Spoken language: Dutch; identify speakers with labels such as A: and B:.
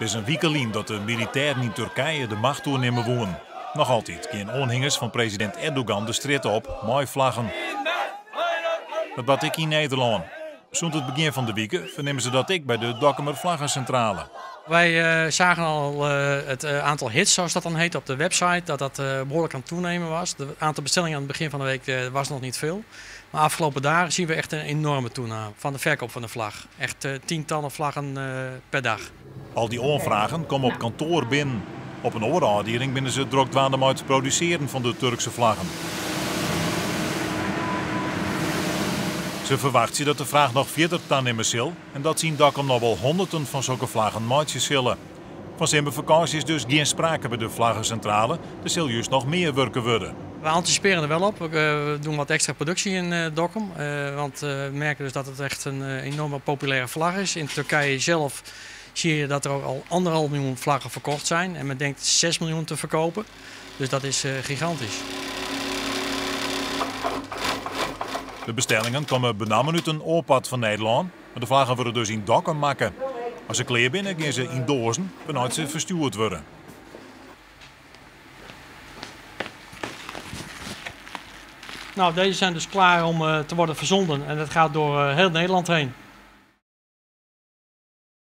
A: is een weekelien dat de militairen in Turkije de macht toenemen wonen. Nog altijd geen aanhangers van president Erdogan de straat op, mooi vlaggen. Dat wat ik in Nederland. Sinds het begin van de week vernemen ze dat ik bij de Dokkumer Vlaggencentrale.
B: Wij zagen al het aantal hits, zoals dat dan heet, op de website, dat behoorlijk aan het toenemen was. Het aantal bestellingen aan het begin van de week was nog niet veel. Maar afgelopen dagen zien we echt een enorme toename van de verkoop van de vlag. Echt tientallen vlaggen per dag.
A: Al die aanvragen komen op kantoor binnen. Op een overafdeling binnen ze druk dwaan om uit het produceren van de Turkse vlaggen. Ze verwachten dat de vraag nog verder toenemen zal en dat zien Dokkum nog wel honderden van zulke vlaggen maatjes zullen. Van zomervakantie is dus geen sprake bij de vlaggencentrale, er zal juist nog meer werken worden.
B: We anticiperen er wel op. We doen wat extra productie in Dokkum, want we merken dus dat het echt een enorme populaire vlag is. In Turkije zelf zie je dat er ook al 1,5 miljoen vlaggen verkocht zijn en men denkt 6 miljoen te verkopen. Dus dat is gigantisch.
A: De bestellingen komen benamelijk uit een oorpad van Nederland, maar de vlaggen worden dus in Dokkum maken. Als ze klaar binnen, gaan ze in dozen, vanuit ze verstuurd worden.
B: Nou, deze zijn dus klaar om te worden verzonden en dat gaat door heel Nederland heen.